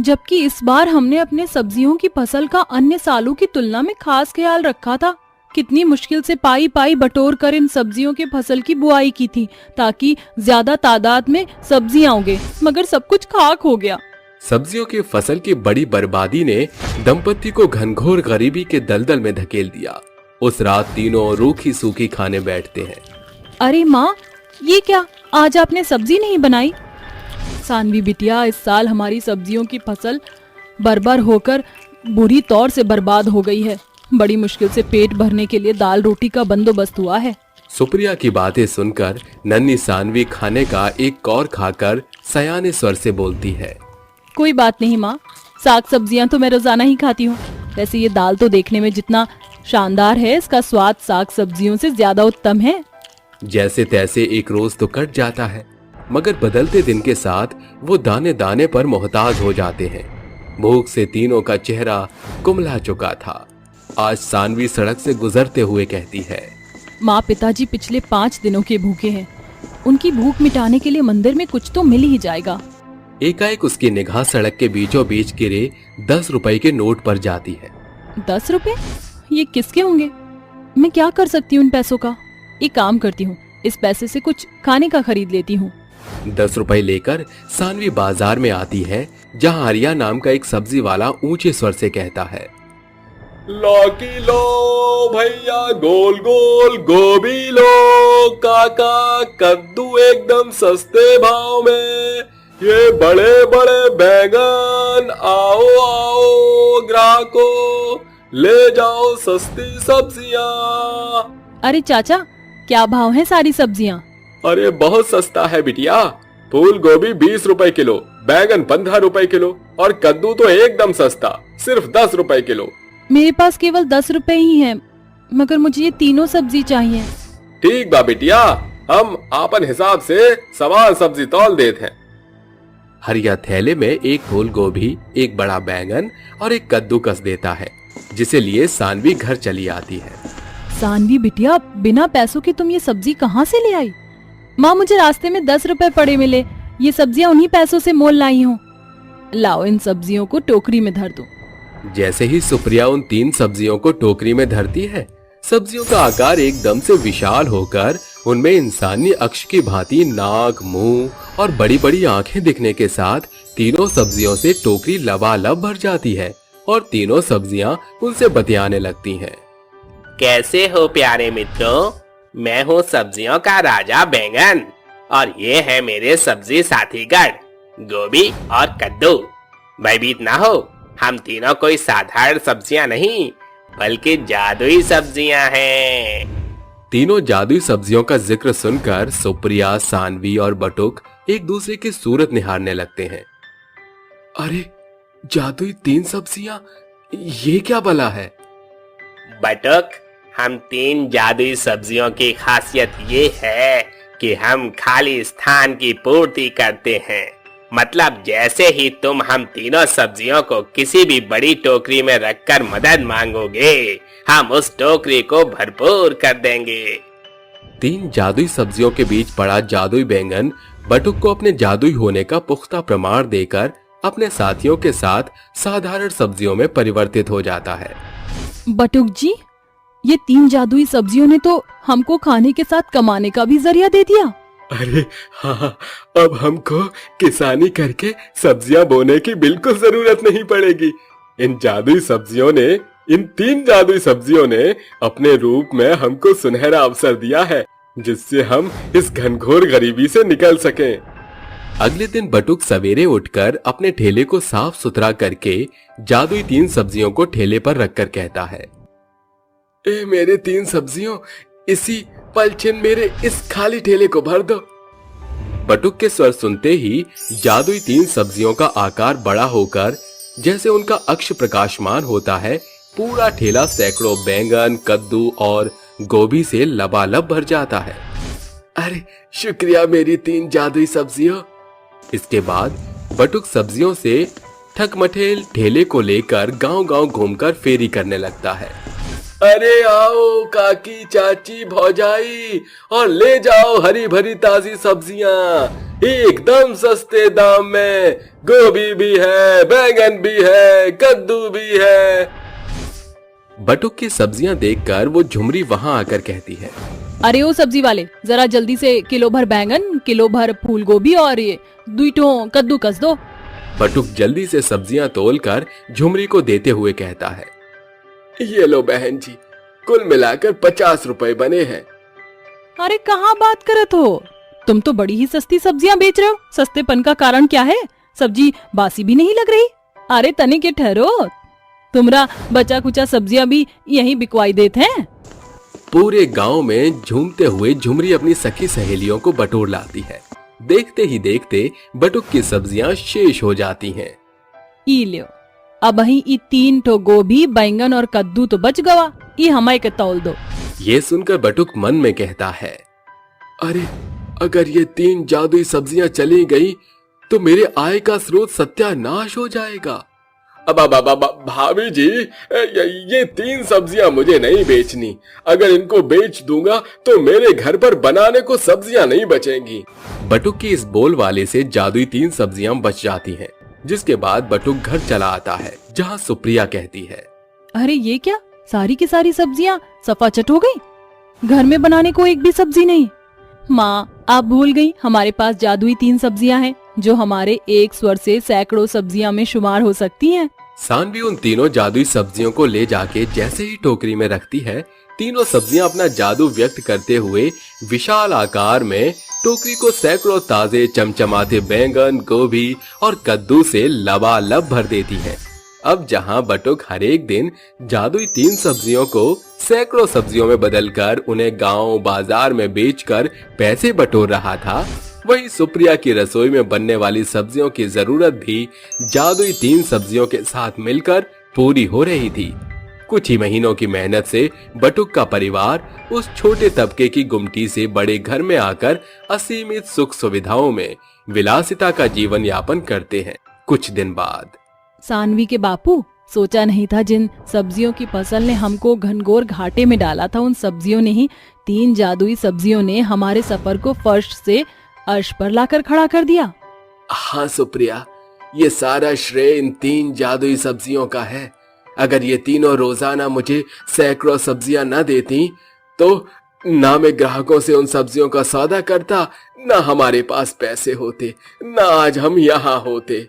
जबकि इस बार हमने अपने सब्जियों की फसल का अन्य सालों की तुलना में खास ख्याल रखा था। कितनी मुश्किल से पाई पाई बटोर कर इन सब्जियों के फसल की बुआई की थी ताकि ज्यादा तादाद में सब्जियां उगे, मगर सब कुछ खाक हो गया। सब्जियों की फसल की बड़ी बर्बादी ने दंपत्ति को घनघोर गरीबी के दलदल में धकेल दिया। उस रात तीनों रूखी सूखी खाने बैठते हैं। अरे माँ, ये क्या, आज आपने सब्जी नहीं बनाई? सानवी बिटिया, इस साल हमारी सब्जियों की फसल बर्बाद होकर बुरी तौर से बर्बाद हो गई है। बड़ी मुश्किल से पेट भरने के लिए दाल रोटी का बंदोबस्त हुआ है। सुप्रिया की बातें सुनकर नन्ही सानवी खाने का एक कौर खाकर सयाने स्वर से बोलती है, कोई बात नहीं माँ, साग सब्जियां तो मैं रोजाना ही खाती हूँ। वैसे ये दाल तो देखने में जितना शानदार है, इसका स्वाद साग सब्जियों से ज्यादा उत्तम है। जैसे तैसे एक रोज तो कट जाता है, मगर बदलते दिन के साथ वो दाने दाने पर मोहताज हो जाते हैं। भूख से तीनों का चेहरा कुमला चुका था। आज सानवी सड़क से गुजरते हुए कहती है, माँ, पिताजी पिछले 5 दिनों के भूखे हैं। उनकी भूख मिटाने के लिए मंदिर में कुछ तो मिल ही जाएगा। एकाएक उसकी निगाह सड़क के बीचों बीच गिरे 10 रुपए के नोट पर जाती है। 10 रुपए? ये किसके होंगे? मैं क्या कर सकती हूँ इन पैसों का? एक काम करती हूँ, इस पैसे से कुछ खाने का खरीद लेती हूँ। 10 रुपए लेकर सानवी बाजार में आती है, जहाँ आर्या नाम का एक सब्जी वाला ऊंचे स्वर से कहता है, लौकी लो भैया, गोल गोल गोभी लो, काका कद्दू एकदम सस्ते भाव में, ये बड़े बड़े बैंगन, आओ आओ ग्राहकों, ले जाओ सस्ती सब्जियां। अरे चाचा, क्या भाव है सारी सब्जियां? अरे बहुत सस्ता है बिटिया। फूल गोभी 20 रुपए किलो, बैंगन 15 रुपए किलो और कद्दू तो एकदम सस्ता, सिर्फ 10 रुपए किलो। मेरे पास केवल 10 रुपए ही हैं, मगर मुझे ये तीनों सब्जी चाहिए। ठीक बा बिटिया, हम आपन हिसाब से सवाल सब्जी तौल देते हैं। हरिया थैले में एक फूल गोभी, एक बड़ा बैंगन और एक कद्दू कस देता है, जिसे लिए सानवी घर चली आती है। सानवी बिटिया, बिना पैसों के तुम ये सब्जी कहाँ से ले आई? माँ, मुझे रास्ते में 10 रुपए पड़े मिले, ये सब्जियाँ उन्हीं पैसों से मोल लाई हूँ। लाओ, इन सब्जियों को टोकरी में धर दो। जैसे ही सुप्रिया उन 3 सब्जियों को टोकरी में धरती है, सब्जियों का आकार एकदम से विशाल होकर उनमें इंसानी अक्ष की भांति नाक, मुंह और बड़ी बड़ी आंखें दिखने के साथ तीनों सब्जियों से टोकरी लबालब भर जाती है और तीनों सब्जियां उनसे बतियाने लगती हैं। कैसे हो प्यारे मित्रों, मैं हूँ सब्जियों का राजा बैंगन और ये है मेरे सब्जी साथीगण गोभी और कद्दू। भयभीत ना हो, हम तीनों कोई साधारण सब्जियां नहीं बल्कि जादुई सब्जियां हैं। तीनों जादुई सब्जियों का जिक्र सुनकर सुप्रिया, सानवी और बटुक एक दूसरे की सूरत निहारने लगते हैं। अरे, जादुई 3 सब्जियां, ये क्या भला है? बटुक, हम 3 जादुई सब्जियों की खासियत ये है कि हम खाली स्थान की पूर्ति करते हैं। मतलब जैसे ही तुम हम तीनों सब्जियों को किसी भी बड़ी टोकरी में रखकर मदद मांगोगे, हम उस टोकरी को भरपूर कर देंगे। 3 जादुई सब्जियों के बीच पड़ा जादुई बैंगन बटुक को अपने जादुई होने का पुख्ता प्रमाण देकर अपने साथियों के साथ साधारण सब्जियों में परिवर्तित हो जाता है। बटुक जी, ये 3 जादुई सब्जियों ने तो हमको खाने के साथ कमाने का भी जरिया दे दिया। अरे हाँ, अब हमको किसानी करके सब्जियां बोने की बिल्कुल जरूरत नहीं पड़ेगी। इन 3 जादुई सब्जियों ने अपने रूप में हमको सुनहरा अवसर दिया है, जिससे हम इस घनघोर गरीबी से निकल सकें। अगले दिन बटुक सवेरे उठकर अपने ठेले को साफ सुथरा करके जादुई 3 सब्जियों को ठेले पर रखकर कहता है, ए मेरे 3 सब्जियों, इसी पलछिन मेरे इस खाली ठेले को भर दो। बटुक के स्वर सुनते ही जादुई 3 सब्जियों का आकार बड़ा होकर जैसे उनका अक्ष प्रकाशमान होता है, पूरा ठेला सैकड़ों बैंगन, कद्दू और गोभी से लबालब भर जाता है। अरे शुक्रिया मेरी 3 जादुई सब्जियों। इसके बाद बटुक सब्जियों से ठकमठेल ठेले को लेकर गांव-गांव घूमकर फेरी करने लगता है। अरे आओ काकी, चाची, भौजाई, और ले जाओ हरी भरी ताजी सब्जियां एकदम सस्ते दाम में। गोभी भी है, बैंगन भी है, कद्दू भी है। बटुक की सब्जियां देखकर वो झुमरी वहां आकर कहती है, अरे ओ सब्जी वाले, जरा जल्दी से किलो भर बैंगन, किलो भर फूल गोभी और ये 2 कद्दू कस दो। बटुक जल्दी से सब्जियां तोलकर झुमरी को देते हुए कहता है, ये लो बहन जी, कुल मिलाकर 50 रुपए बने हैं। अरे कहाँ बात करत हो, तुम तो बड़ी ही सस्ती सब्जियां बेच रहे हो। सस्तेपन का कारण क्या है? सब्जी बासी भी नहीं लग रही। अरे तने के ठहरो, तुमरा बचा कुचा सब्जियां भी यहीं बिकवाई देते हैं। पूरे गांव में झूमते हुए झुमरी अपनी सखी सहेलियों को बटोर लाती है। देखते ही देखते बटुक की सब्जियां शेष हो जाती हैं। ई लियो, अब ही ई 3 ठो गोभी, बैंगन और कद्दू तो बच गवा, ई हमारे के तौल दो। ये सुनकर बटुक मन में कहता है, अरे अगर ये 3 जादुई सब्जियां चली गई तो मेरे आय का स्रोत सत्यानाश हो जाएगा। अब भाभी जी, ये 3 सब्जियां मुझे नहीं बेचनी। अगर इनको बेच दूंगा तो मेरे घर पर बनाने को सब्जियां नहीं बचेंगी। बटुक की इस बोल वाले से जादुई 3 सब्जियां बच जाती हैं, जिसके बाद बटुक घर चला आता है जहां सुप्रिया कहती है, अरे ये क्या, सारी की सारी सब्जियां सफाचट हो गई, घर में बनाने को एक भी सब्जी नहीं। माँ आप भूल गई, हमारे पास जादुई 3 सब्जियां हैं जो हमारे एक स्वर से सैकड़ों सब्जियां में शुमार हो सकती हैं। सानवी उन तीनों जादुई सब्जियों को ले जाके जैसे ही टोकरी में रखती है, तीनों सब्जियां अपना जादू व्यक्त करते हुए विशाल आकार में टोकरी को सैकड़ों ताजे चमचमाते बैंगन, गोभी और कद्दू से लबालब भर देती हैं। अब जहां बटुक हर एक दिन जादुई 3 सब्जियों को सैकड़ों सब्जियों में बदलकर उन्हें गांव बाजार में बेचकर पैसे बटोर रहा था, वहीं सुप्रिया की रसोई में बनने वाली सब्जियों की जरूरत भी जादुई 3 सब्जियों के साथ मिलकर पूरी हो रही थी। कुछ ही महीनों की मेहनत से बटुक का परिवार उस छोटे तबके की गुमटी से बड़े घर में आकर असीमित सुख सुविधाओं में विलासिता का जीवन यापन करते हैं। कुछ दिन बाद सानवी के बापू, सोचा नहीं था जिन सब्जियों की फसल ने हमको घनघोर घाटे में डाला था, उन सब्जियों ने ही 3 जादुई सब्जियों ने हमारे सफर को फर्श से अर्श पर लाकर खड़ा कर दिया। हाँ सुप्रिया, ये सारा श्रेय इन 3 जादुई सब्जियों का है। अगर ये तीनों रोजाना मुझे सैकड़ों सब्जियां न देती तो ना मैं ग्राहकों से उन सब्जियों का सौदा करता, ना हमारे पास पैसे होते, ना आज हम यहाँ होते।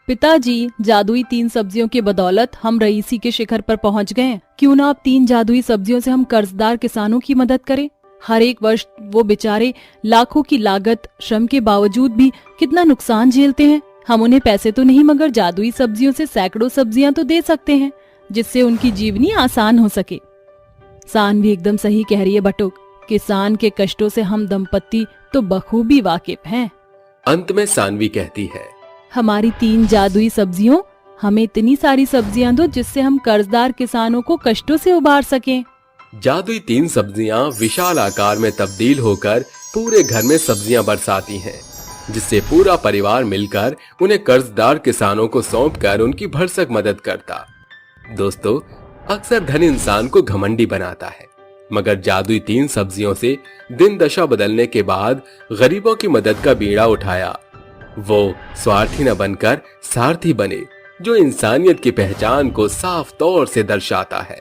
पिताजी, जादुई 3 सब्जियों की बदौलत हम रईसी के शिखर पर पहुंच गए। क्यों ना अब 3 जादुई सब्जियों से हम कर्जदार किसानों की मदद करें। हर एक वर्ष वो बेचारे लाखों की लागत श्रम के बावजूद भी कितना नुकसान झेलते हैं। हम उन्हें पैसे तो नहीं मगर जादुई सब्जियों से सैकड़ों सब्जियां तो दे सकते हैं, जिससे उनकी जीवनी आसान हो सके। सानवी एकदम सही कह रही है बटुक, किसान के कष्टों से हम दंपत्ति तो बखूबी वाकिफ हैं। अंत में सानवी कहती है, हमारी 3 जादुई सब्जियों, हमें इतनी सारी सब्जियां दो जिससे हम कर्जदार किसानों को कष्टों से उबार सकें। जादुई 3 सब्जियां विशाल आकार में तब्दील होकर पूरे घर में सब्जियां बरसाती हैं, जिससे पूरा परिवार मिलकर उन्हें कर्जदार किसानों को सौंपकर उनकी भरसक मदद करता। दोस्तों, अक्सर धन इंसान को घमंडी बनाता है, मगर जादुई 3 सब्जियों से दिन दशा बदलने के बाद गरीबों की मदद का बीड़ा उठाया। वो स्वार्थी न बनकर सारथी बने, जो इंसानियत की पहचान को साफ तौर से दर्शाता है।